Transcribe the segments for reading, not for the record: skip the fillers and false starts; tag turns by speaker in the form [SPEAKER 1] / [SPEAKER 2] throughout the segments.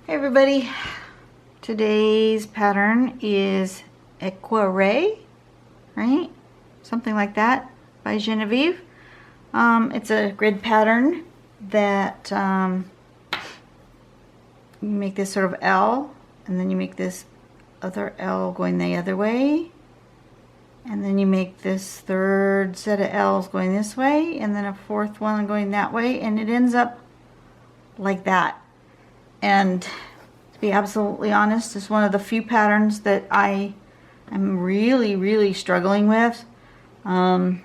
[SPEAKER 1] Hey everybody, today's pattern is Equerre, right? Something like that by Genevieve. It's a grid pattern that you make this sort of L, and then you make this other L going the other way, and then you make this third set of L's going this way, and then a fourth one going that way, and it ends up like that. And to be absolutely honest, it's one of the few patterns that I'm really struggling with. I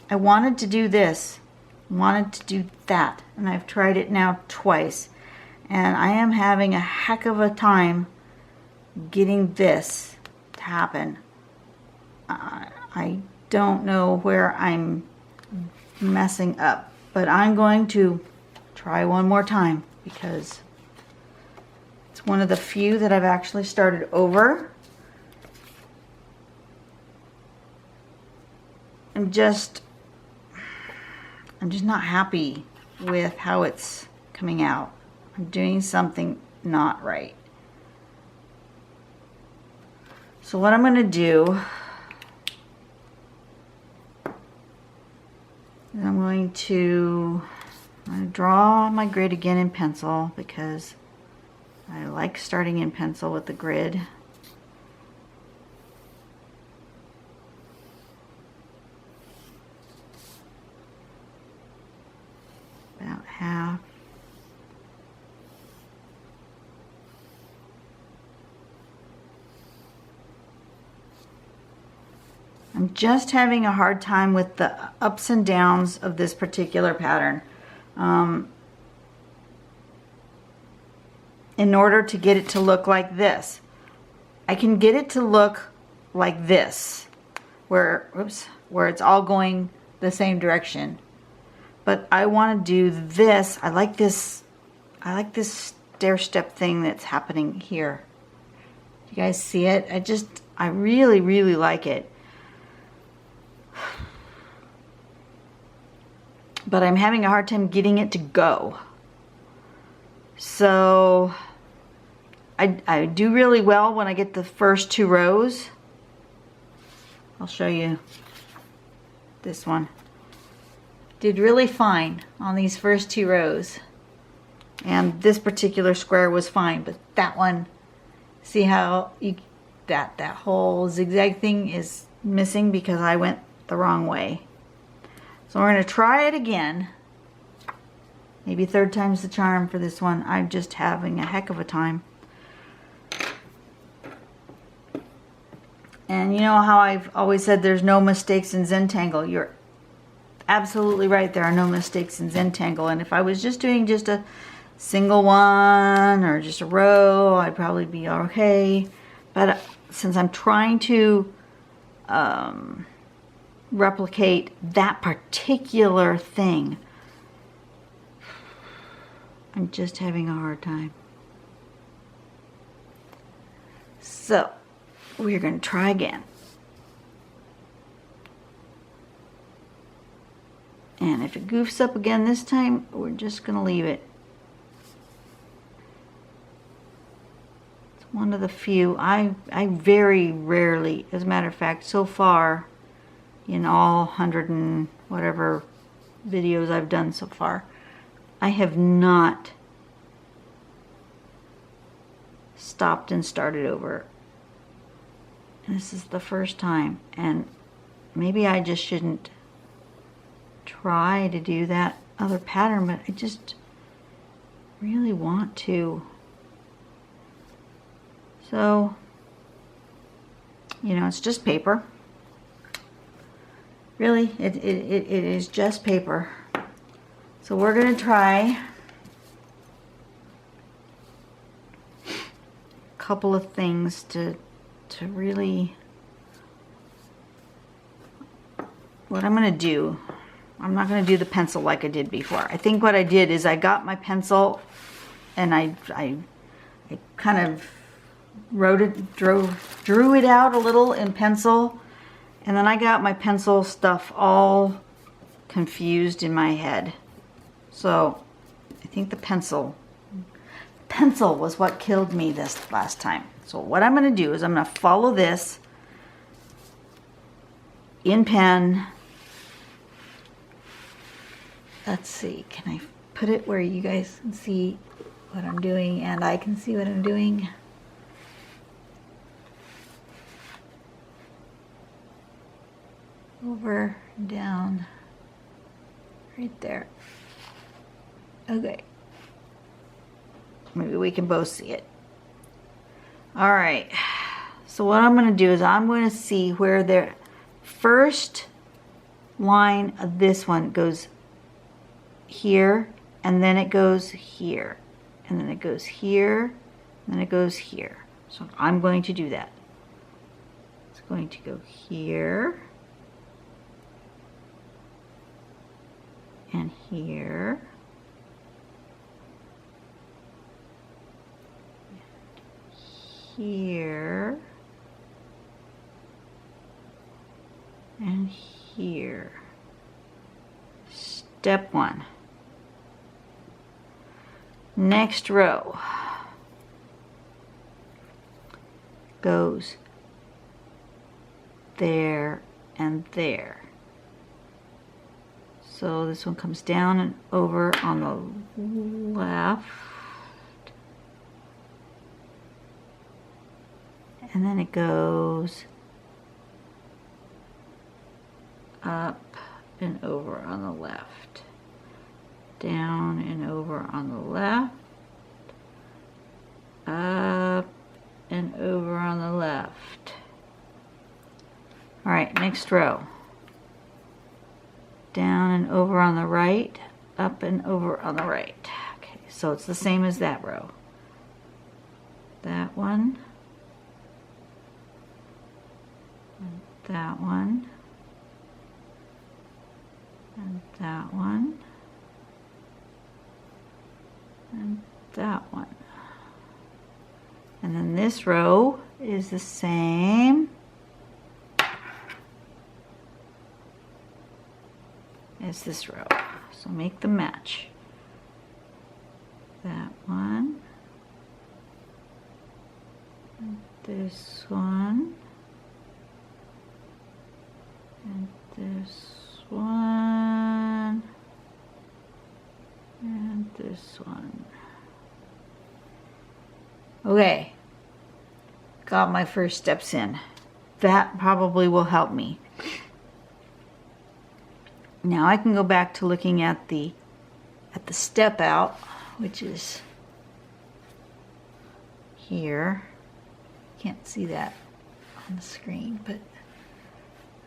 [SPEAKER 1] wanted to do this, wanted to do that, and I've tried it now twice, and I am having a heck of a time getting this to happen. I don't know where I'm messing up, but I'm going to try one more time because it's one of the few that I've actually started over. I'm just not happy with how it's coming out. I'm doing something not right. So what I'm going to do is I'm going to draw my grid again in pencil because I like starting in pencil with the grid. About half. I'm just having a hard time with the ups and downs of this particular pattern. In order to get it to look like this, I can get it to look like this, where it's all going the same direction. But I want to do this. I like this stair step thing that's happening here. You guys see it? I really like it. But I'm having a hard time getting it to go. So I do really well when I get the first two rows. I'll show you this one. Did really fine on these first two rows. And this particular square was fine, but that one, see how that whole zigzag thing is missing because I went the wrong way. So we're going to try it again. Maybe third time's the charm for this one. I'm just having a heck of a time. And you know how I've always said there's no mistakes in Zentangle. You're absolutely right. There are no mistakes in Zentangle. And if I was just doing just a single one or just a row, I'd probably be okay. But since I'm trying to replicate that particular thing, I'm just having a hard time. So we're going to try again. And if it goofs up again this time, we're just going to leave it. It's one of the few. I very rarely, as a matter of fact, so far, in all 100 and whatever videos I've done so far, I have not stopped and started over. And this is the first time, and maybe I just shouldn't try to do that other pattern, but I just really want to. So, you know, it's just paper. Really, it is just paper. So we're going to try a couple of things to really, what I'm going to do, I'm not going to do the pencil like I did before. I think what I did is I got my pencil and I kind of drew it out a little in pencil, and then I got my pencil stuff all confused in my head. So I think the pencil pencil was what killed me this last time. So what I'm going to do is I'm going to follow this in pen. Let's see, can I put it where you guys can see what I'm doing and I can see what I'm doing? Over, down, right there. Okay. Maybe we can both see it. All right. So what I'm going to do is I'm going to see where the first line of this one goes here, and then it goes here, and then it goes here, and then it goes here. So I'm going to do that. It's going to go here, and here, here, and here. Step 1. Next row goes there and there. So this one comes down and over on the left, and then it goes up and over on the left, down and over on the left, up and over on the left. All right, next row. Down and over on the right, up and over on the right. Okay, so it's the same as that row. That one, and that one, and that one, and that one. And then this row is the same as this row. So make them match. That one, and this one, and this one, and this one. Okay, got my first steps in. That probably will help me. Now I can go back to looking at the step out, which is here. Can't see that on the screen, but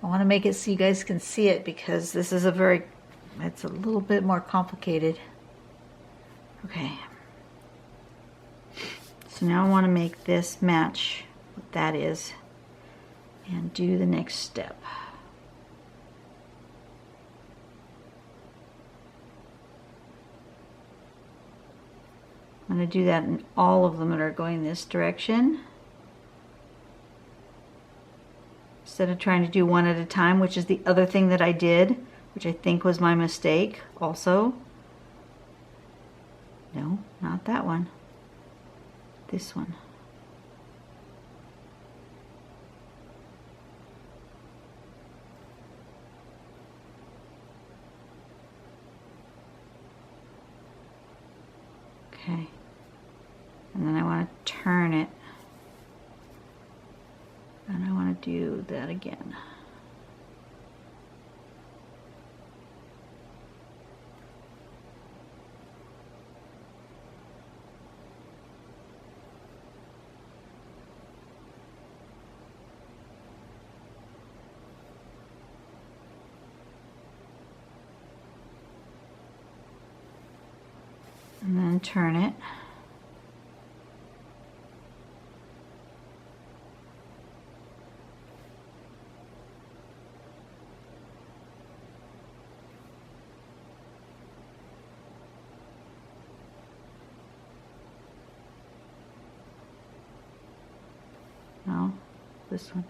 [SPEAKER 1] I want to make it so you guys can see it because this is it's a little bit more complicated. Okay. So now I want to make this match what that is and do the next step. I'm going to do that in all of them that are going this direction. Instead of trying to do one at a time, which is the other thing that I did, which I think was my mistake also. No, not that one. This one. Okay. And then I want to turn it. And I want to do that again. And then turn it. No, this one.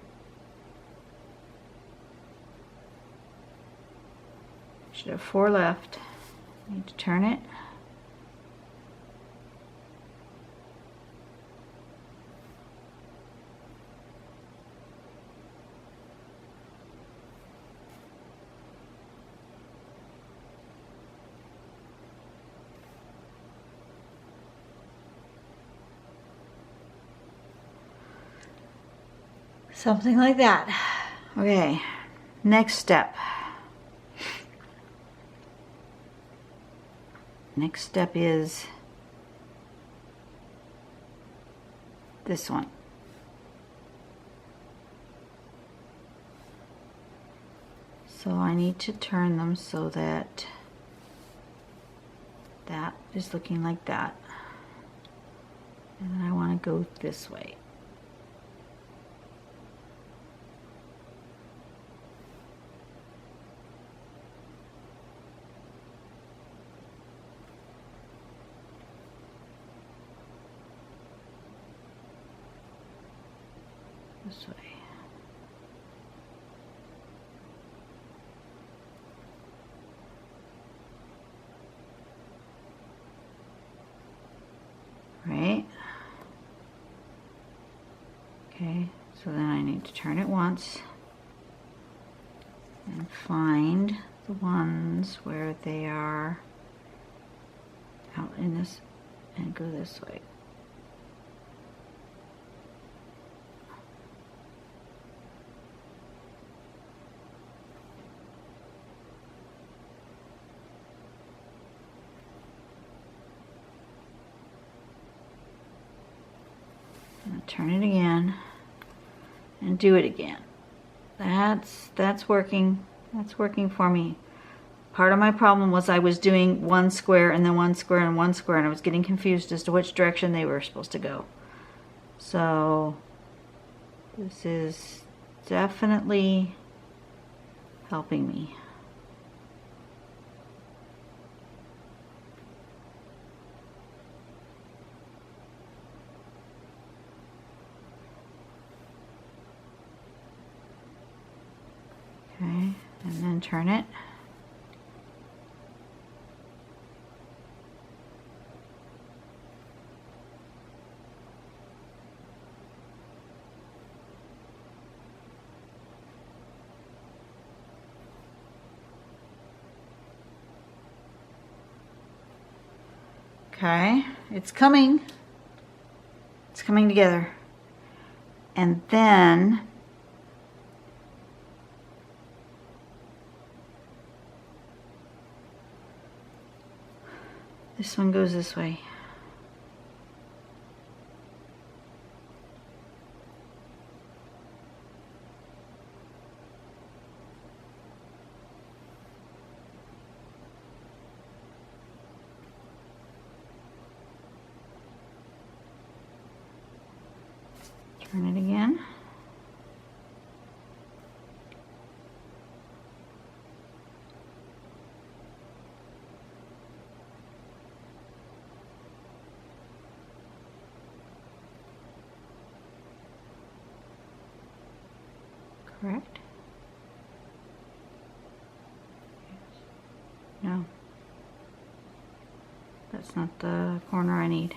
[SPEAKER 1] Should have 4 left. Need to turn it. Something like that. Okay, next step. Next step is this one. So I need to turn them so that that is looking like that. And then I want to go this way. This way. Right? Okay, so then I need to turn it once and find the ones where they are out in this and go this way. Turn it again and do it again. That's working. That's working for me. Part of my problem was I was doing one square and then one square and one square, and I was getting confused as to which direction they were supposed to go. So this is definitely helping me. Okay, and then turn it. Okay, it's coming. It's coming together. And then this one goes this way. Turn it again. Correct? No. That's not the corner I need.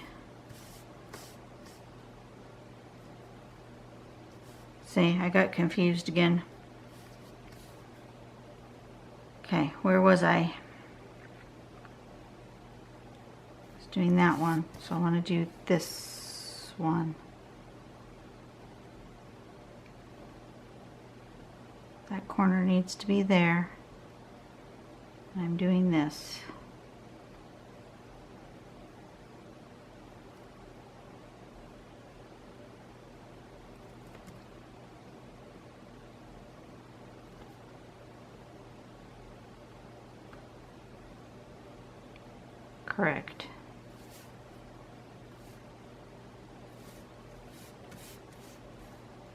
[SPEAKER 1] See, I got confused again. Okay, where was I? I was doing that one, so I want to do this one. That corner needs to be there. I'm doing this. Correct.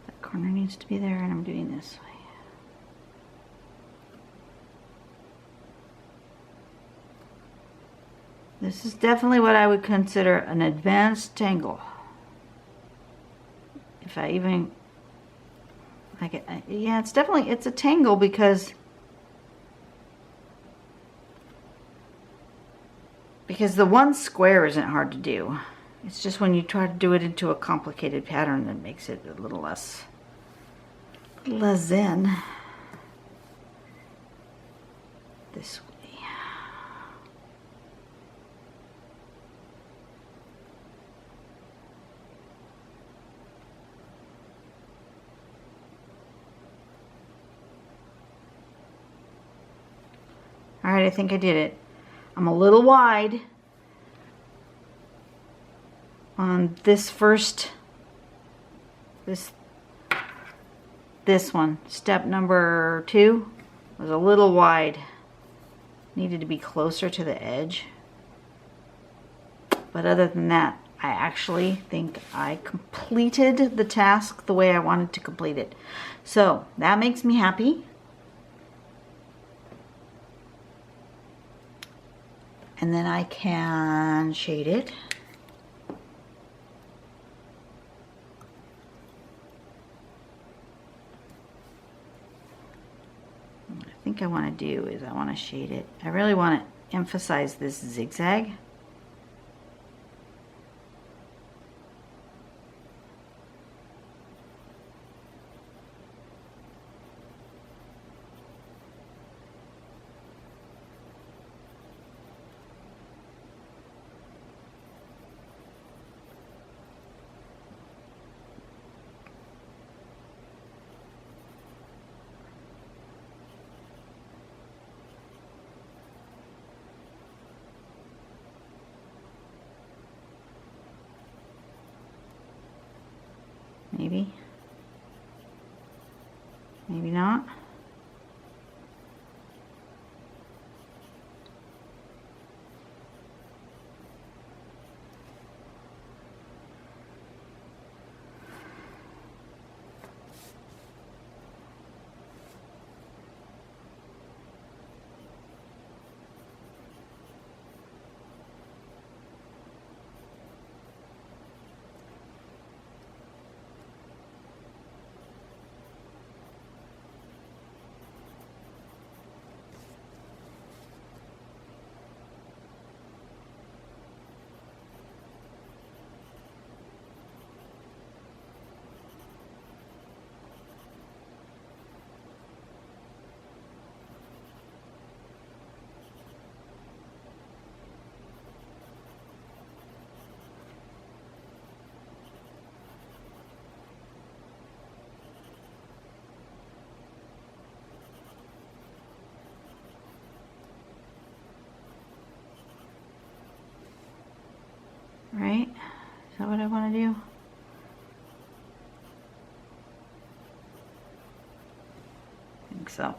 [SPEAKER 1] That corner needs to be there, and I'm doing this way. This is definitely what I would consider an advanced tangle. If I even like it, yeah, it's definitely, it's a tangle because the one square isn't hard to do. It's just when you try to do it into a complicated pattern that makes it a little less zen. This way. right I think I did it. I'm a little wide on this first, this one. Step number 2 was a little wide. Needed to be closer to the edge. But other than that, I actually think I completed the task the way I wanted to complete it. So that makes me happy. And then I can shade it. What I think I want to do is I want to shade it. I really want to emphasize this zigzag. Maybe. Maybe not. Right? Is that what I want to do? I think so.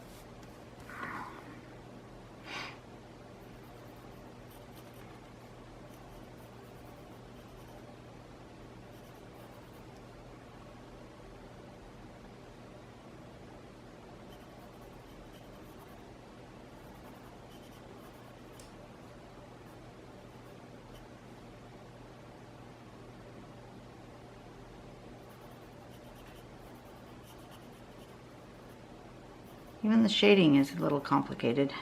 [SPEAKER 1] Even the shading is a little complicated.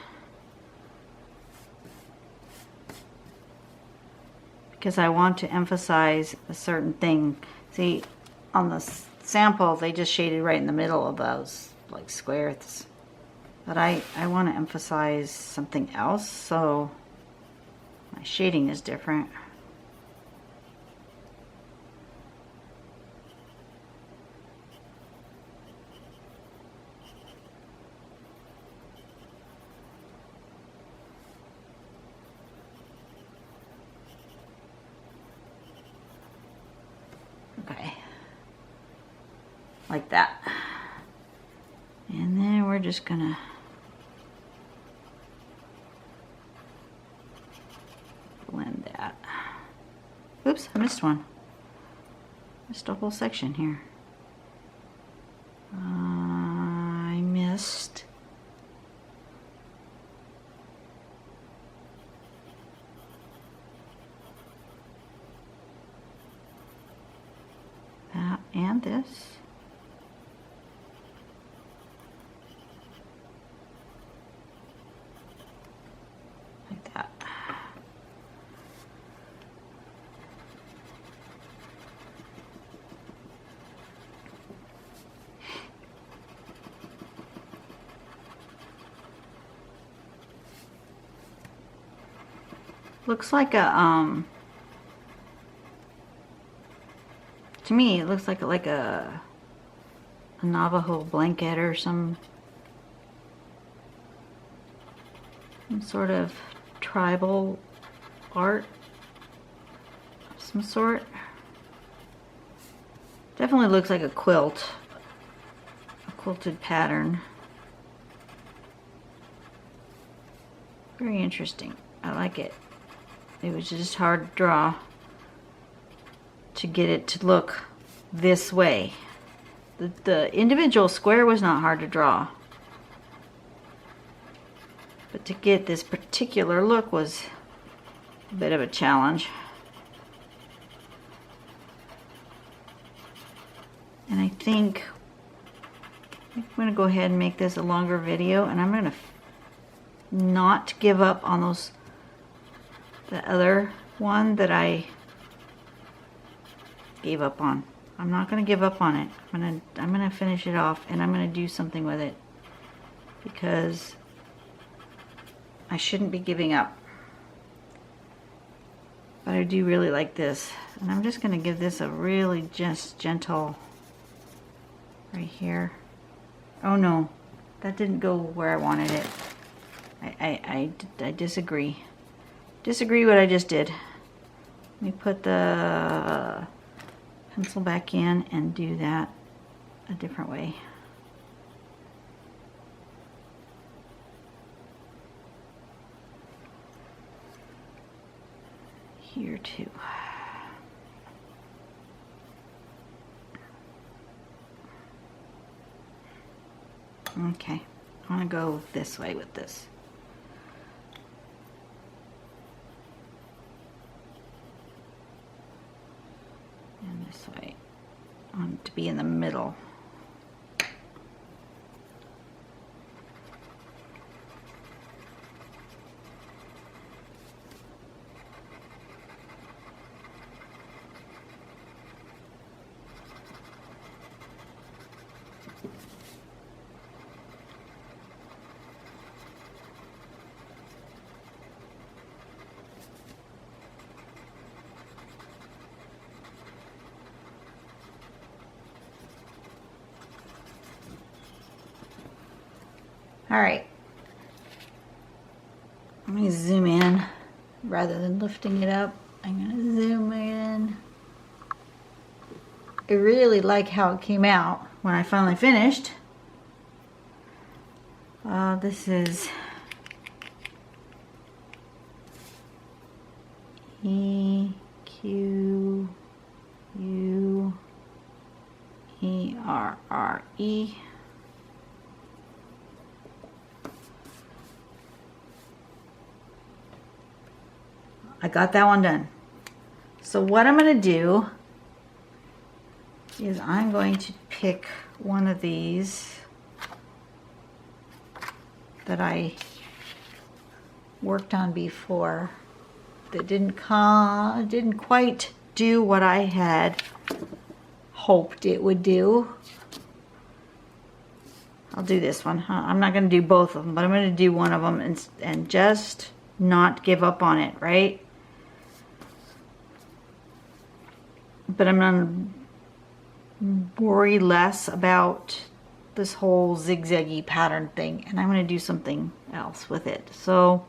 [SPEAKER 1] Because I want to emphasize a certain thing. See, on the sample, they just shaded right in the middle of those, like squares. But I want to emphasize something else, so my shading is different. Okay, like that. And then we're just gonna blend that. Oops, I missed one. Missed a whole section here. I missed that and this. Like that. Looks like a to me it looks like a Navajo blanket or some some sort of tribal art of some sort. Definitely looks like a quilt, a quilted pattern. Very interesting. I like it. It was just hard to draw to get it to look this way. The individual square was not hard to draw, but to get this particular look was a bit of a challenge. And I think I'm going to go ahead and make this a longer video, and I'm going to not give up on the other one that I gave up on. I'm not going to give up on it. I'm going to finish it off, and I'm going to do something with it, because I shouldn't be giving up. But I do really like this, and I'm just going to give this a really just gentle right here. Oh no, that didn't go where I wanted it. I disagree. Disagree what I just did. Let me put the pencil back in and do that a different way. Here too. Okay, I want to go this way with this. And this way. I want it to be in the middle. All right, let me zoom in rather than lifting it up. I'm gonna zoom in. I really like how it came out when I finally finished. This is Equerre. I got that one done. So what I'm going to do is I'm going to pick one of these that I worked on before that didn't quite do what I had hoped it would do. I'll do this one. I'm not going to do both of them, but I'm going to do one of them and just not give up on it, right? But I'm going to worry less about this whole zigzaggy pattern thing, and I'm going to do something else with it. So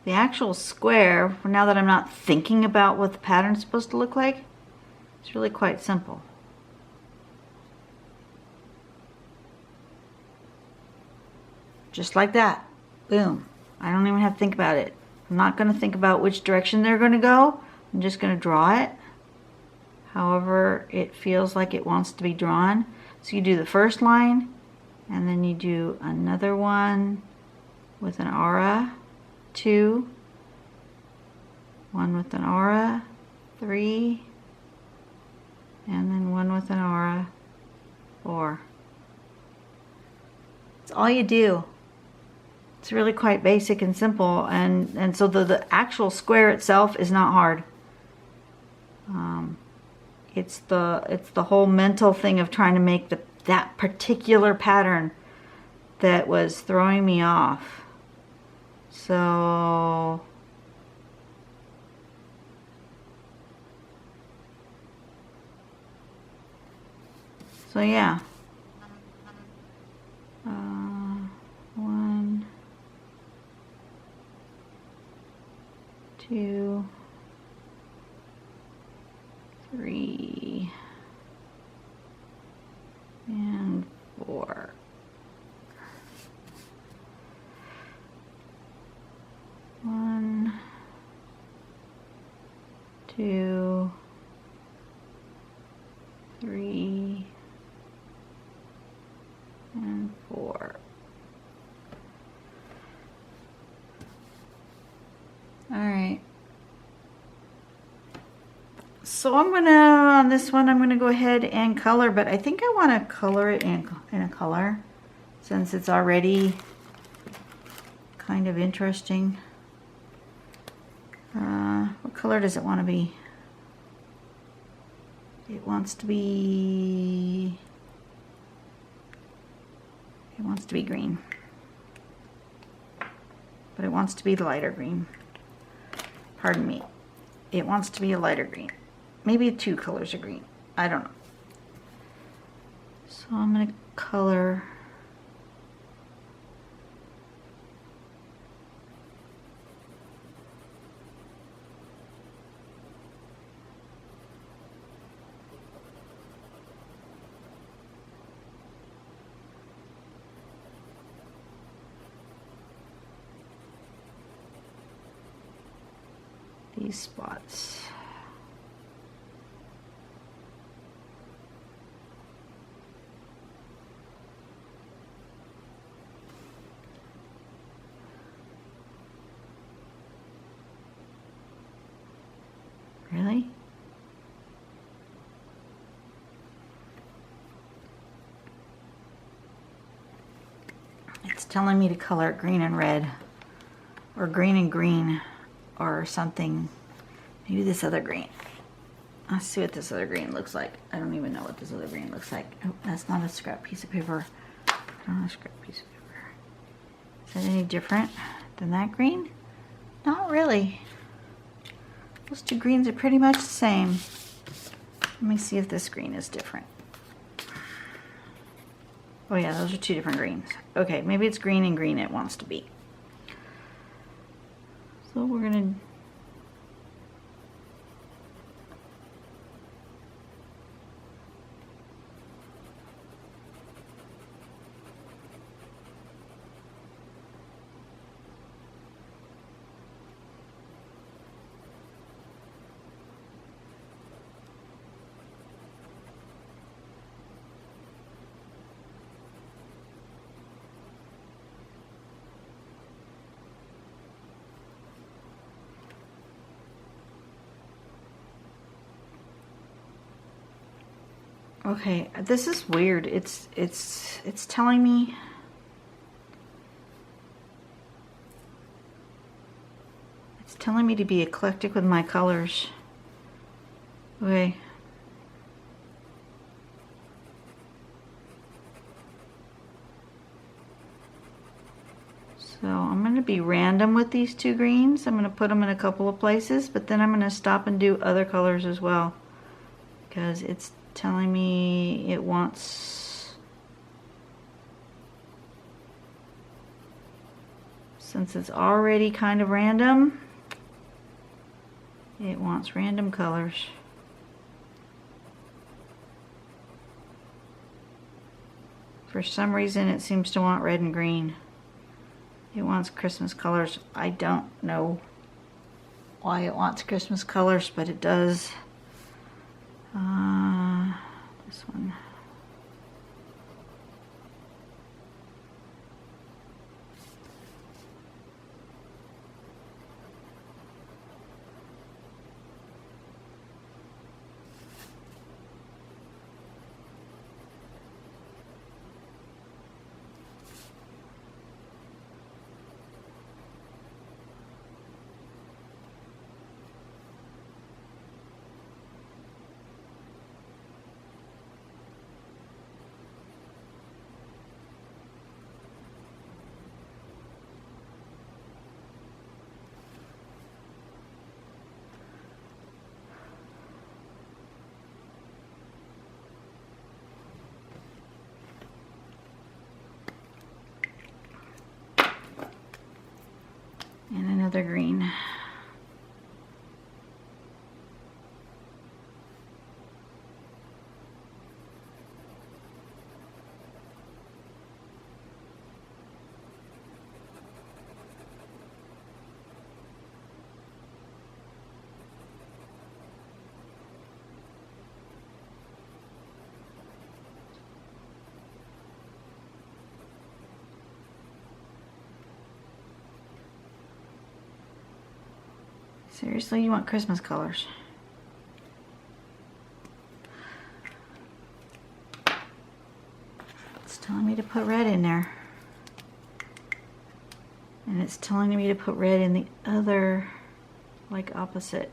[SPEAKER 1] the actual square, now that I'm not thinking about what the pattern's supposed to look like, it's really quite simple. Just like that. Boom. I don't even have to think about it. I'm not going to think about which direction they're going to go. I'm just going to draw it however it feels like it wants to be drawn. So you do the first line, and then you do another one with an aura, 2, one with an aura, 3, and then one with an aura, 4. It's all you do. It's really quite basic and simple, and so the actual square itself is not hard. It's the whole mental thing of trying to make that particular pattern that was throwing me off. So So yeah. 1, 2, 3, and 4. One, 2, 3, and 4. All right. So I'm gonna, on this one, I'm gonna go ahead and color, but I think I wanna color it in a color since it's already kind of interesting. What color does it want to be? It wants to be green. But it wants to be lighter green. Pardon me. It wants to be a lighter green. Maybe 2 colors of green. I don't know. So I'm going to color these spots. Really? It's telling me to color it green and red, or green and green, or something. Maybe this other green. Let's see what this other green looks like. I don't even know what this other green looks like. Oh, that's not a scrap piece of paper. Not a scrap piece of paper. Is that any different than that green? Not really. Those 2 greens are pretty much the same. Let me see if this green is different. Oh yeah, those are 2 different greens. Okay, maybe it's green and green it wants to be. So we're gonna okay, this is weird. It's telling me to be eclectic with my colors. Okay. So I'm going to be random with these 2 greens. I'm going to put them in a couple of places, but then I'm going to stop and do other colors as well, because it's telling me it wants, since it's already kind of random, it wants random colors. For some reason it seems to want red and green. It wants Christmas colors. I don't know why it wants Christmas colors, but it does. This one. another green. Seriously, you want Christmas colors? It's telling me to put red in there. And it's telling me to put red in the other, like opposite.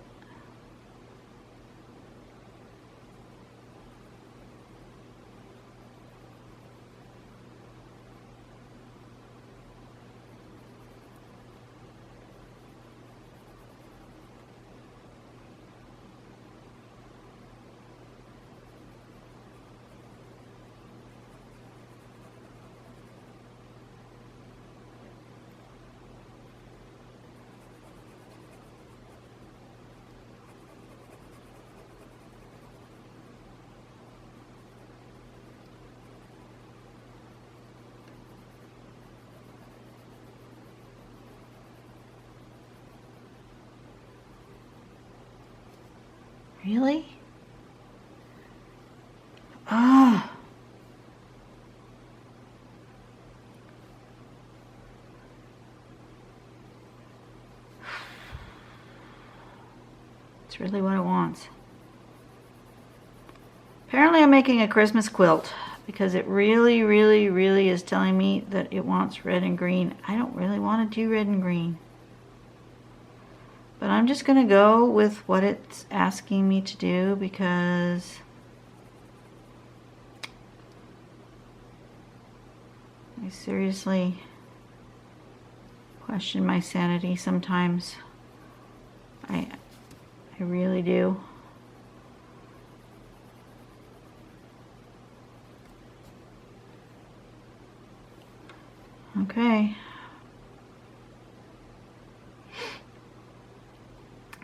[SPEAKER 1] Really? Ah. It's really what it wants. Apparently I'm making a Christmas quilt because it really, really, really is telling me that it wants red and green. I don't really want to do red and green. But I'm just going to go with what it's asking me to do because I seriously question my sanity sometimes. I really do. Okay.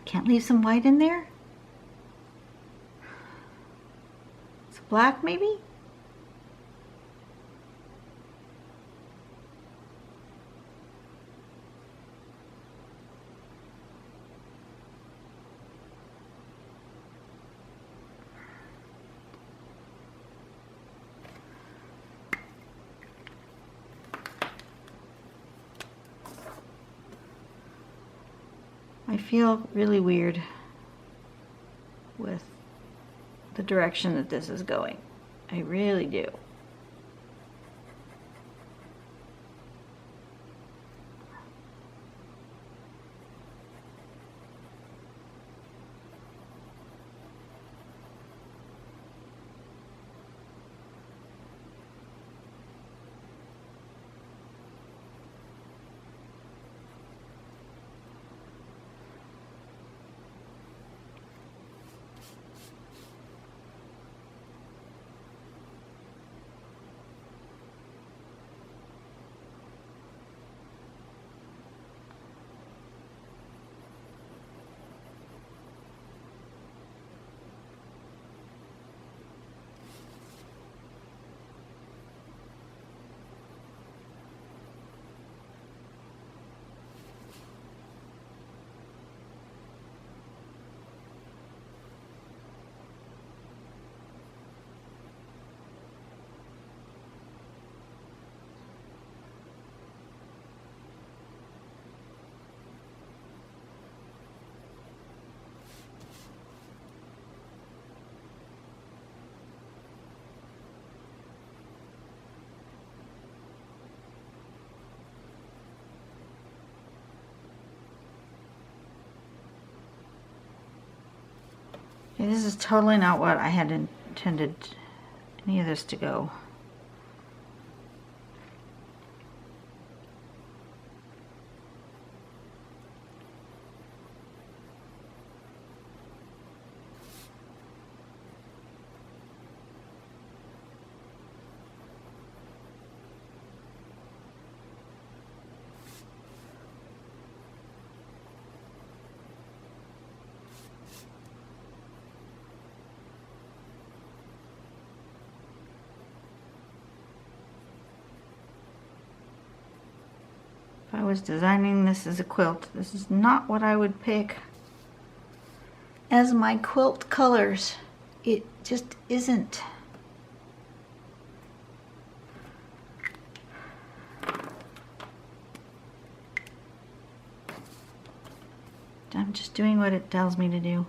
[SPEAKER 1] Can't leave some white in there? It's black maybe? I feel really weird with the direction that this is going. I really do. Okay, this is totally not what I had intended any of this to go. I was designing this as a quilt, this is not what I would pick as my quilt colors. It just isn't. I'm just doing what it tells me to do.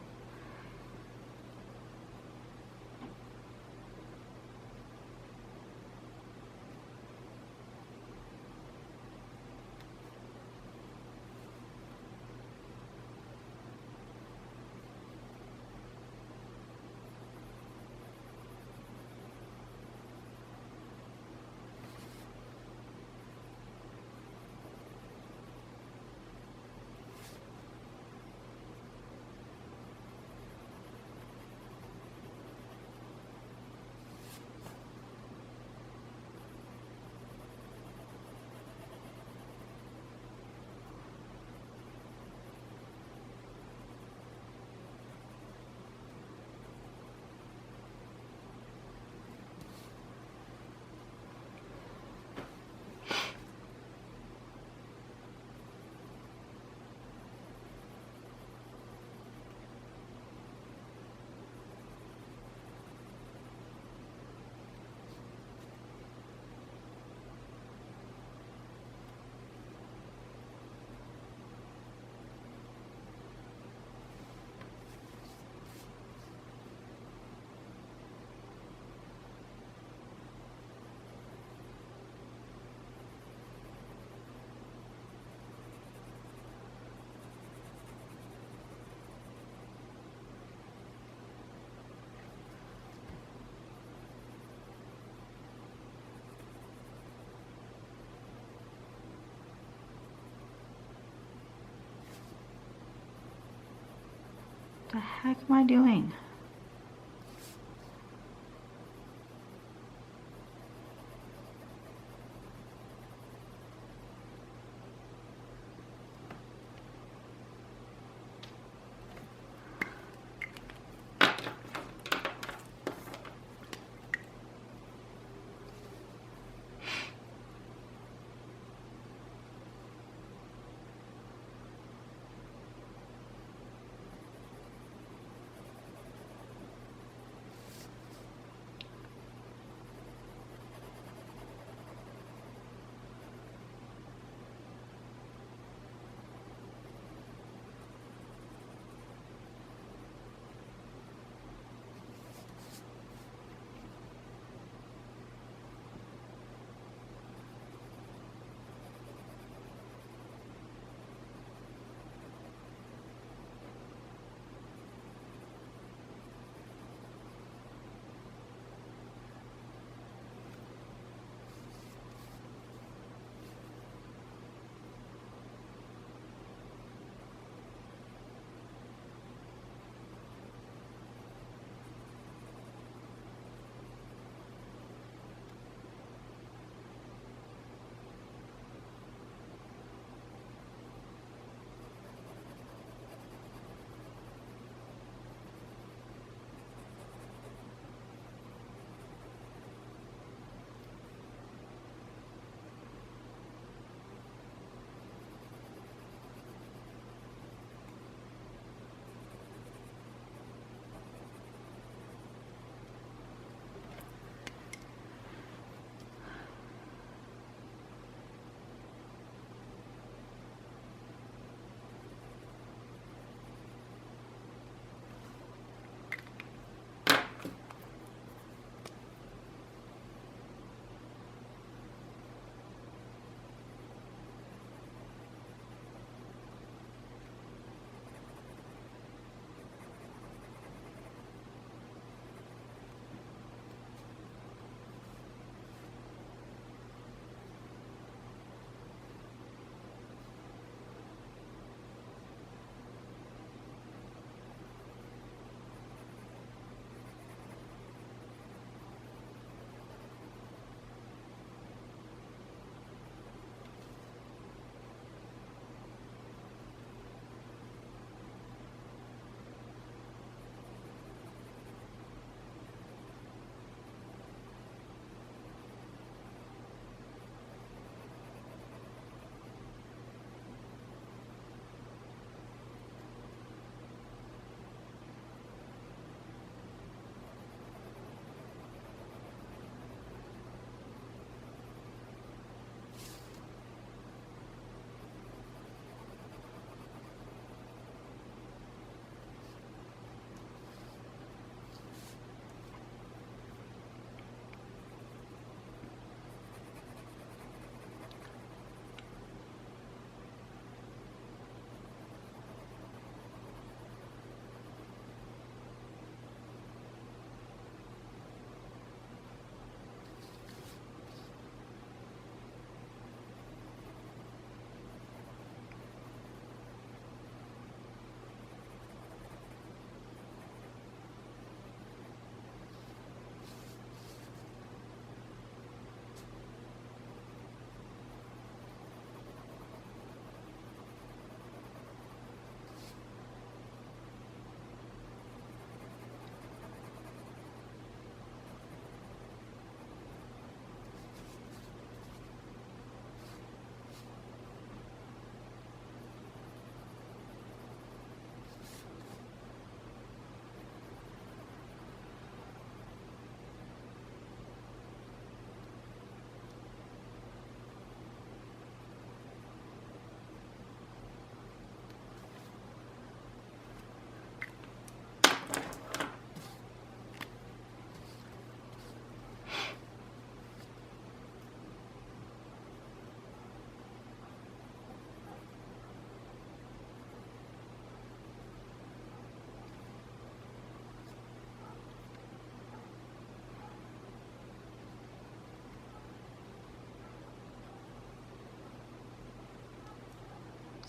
[SPEAKER 1] What the heck am I doing?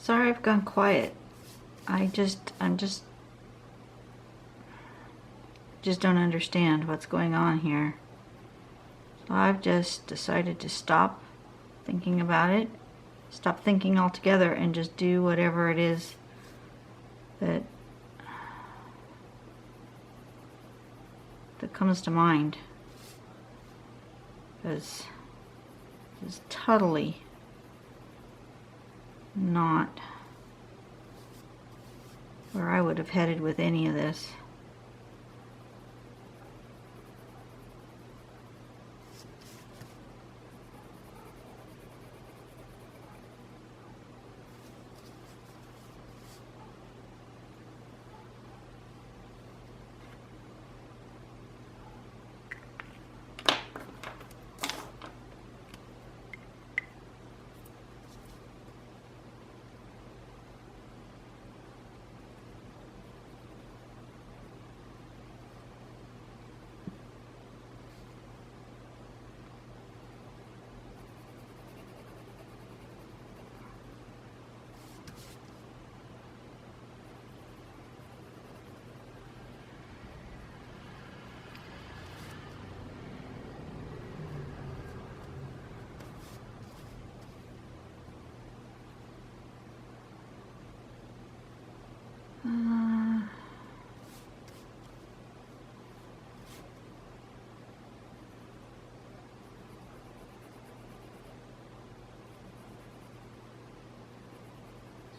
[SPEAKER 1] Sorry I've gone quiet. I'm just don't understand what's going on here. So I've just decided to stop thinking about it, stop thinking altogether, and just do whatever it is that comes to mind. Because it's totally not where I would have headed with any of this.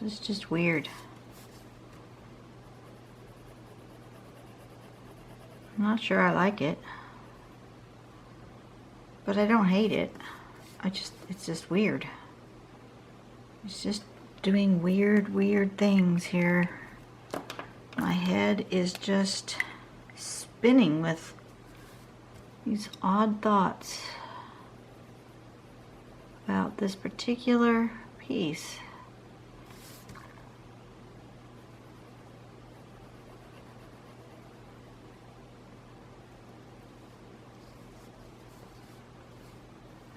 [SPEAKER 1] It's just weird. I'm not sure I like it, but I don't hate it. It's just weird. It's just doing weird things here. My head is just spinning with these odd thoughts about this particular piece.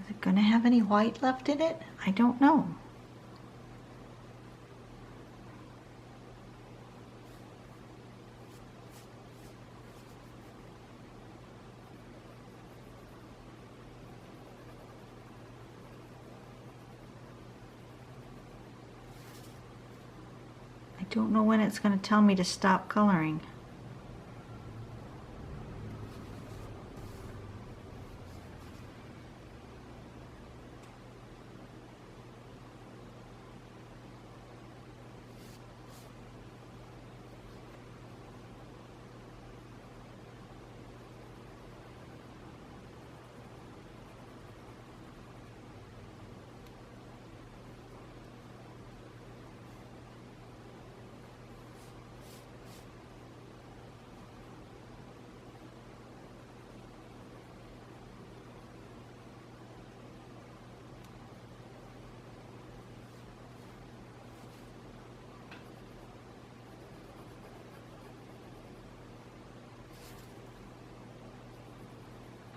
[SPEAKER 1] Is it going to have any white left in it? I don't know. I don't know when it's going to tell me to stop coloring.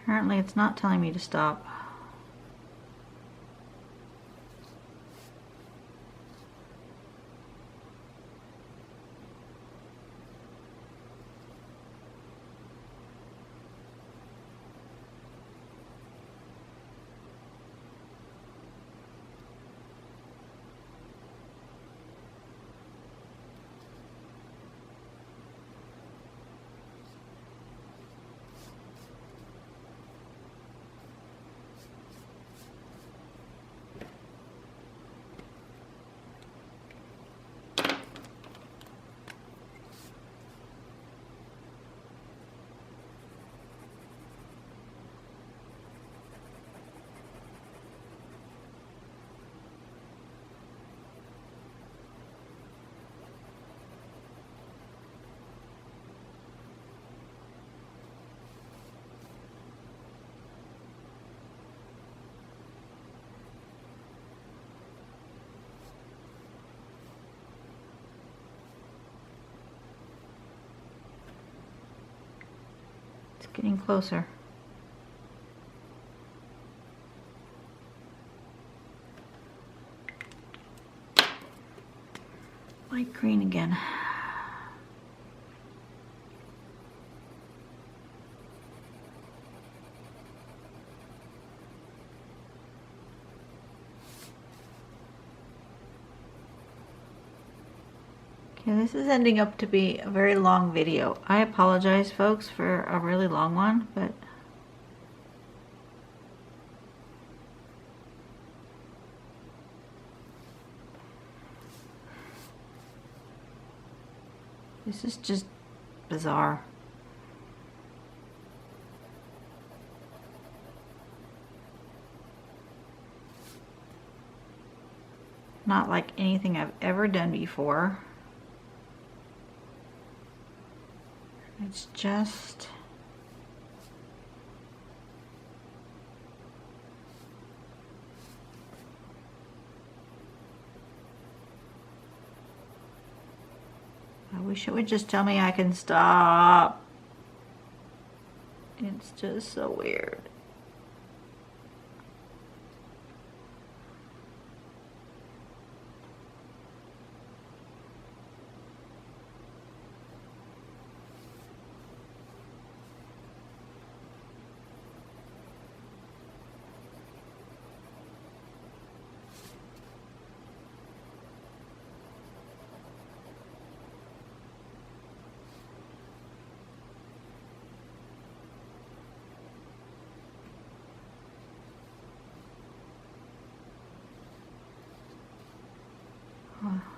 [SPEAKER 1] Apparently it's not telling me to stop. Getting closer. light green again. Okay, this is ending up to be a very long video. I apologize, folks, for a really long one, but this is just bizarre. Not like anything I've ever done before. It's just I wish it would just tell me I can stop. It's just so weird.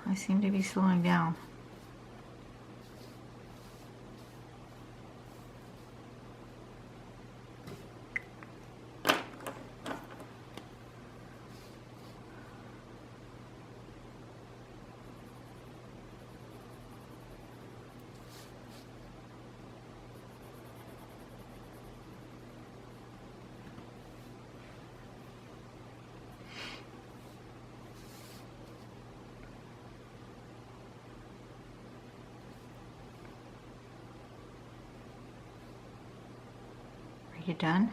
[SPEAKER 1] I seem to be slowing down. You done?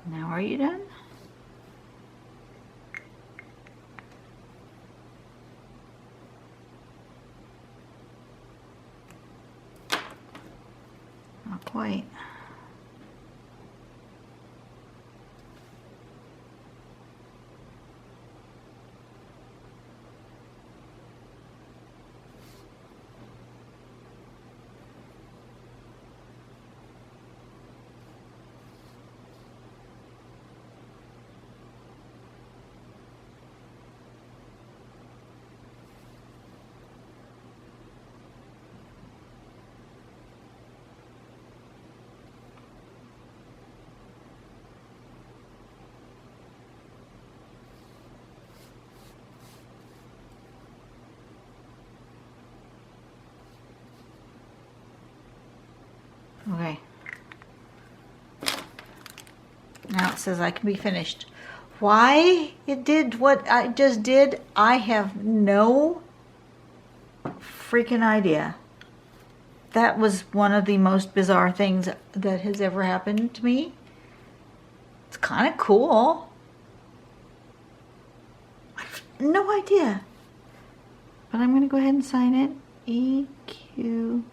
[SPEAKER 1] Now are you done? Not quite. Okay. Now it says I can be finished. Why it did what I just did, I have no freaking idea. That was one of the most bizarre things that has ever happened to me. It's kind of cool. I have no idea. But I'm going to go ahead and sign it. EQUERRE.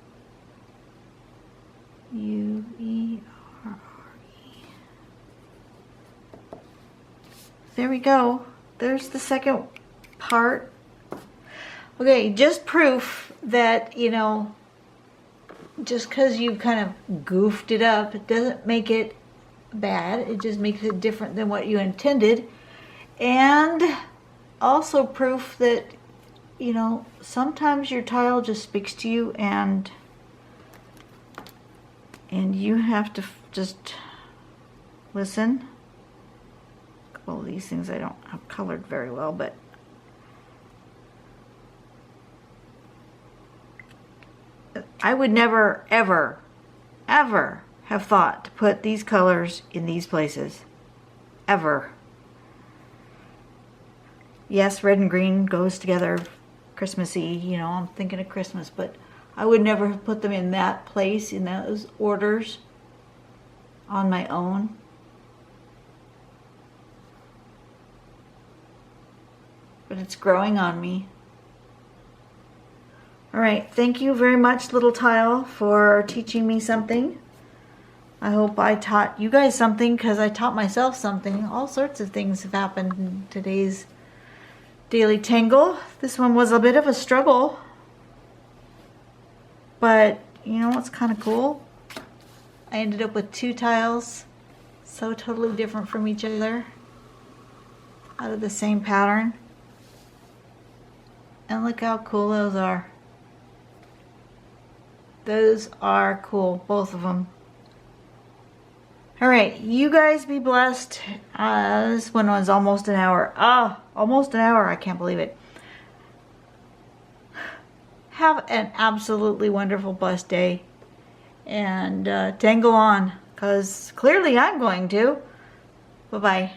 [SPEAKER 1] There we go. There's the second part. Okay, just proof that, you know, just because you kind of goofed it up, it doesn't make it bad. It just makes it different than what you intended. And also proof that, you know, sometimes your tile just speaks to you and you have to just listen. Well, these things I don't have colored very well, but I would never, ever, ever have thought to put these colors in these places. Ever. Yes, red and green goes together Christmassy, you know, I'm thinking of Christmas, but I would never have put them in that place, in those orders, on my own. But it's growing on me. All right, thank you very much, little tile, for teaching me something. I hope I taught you guys something, because I taught myself something. All sorts of things have happened in today's daily tangle. This one was a bit of a struggle, but you know what's kind of cool? I ended up with 2 tiles, so totally different from each other, out of the same pattern. And look how cool those are. Those are cool, both of them. All right, you guys be blessed. This one was almost an hour. Almost an hour. I can't believe it. Have an absolutely wonderful, blessed day. And tangle on, because clearly I'm going to. Bye-bye.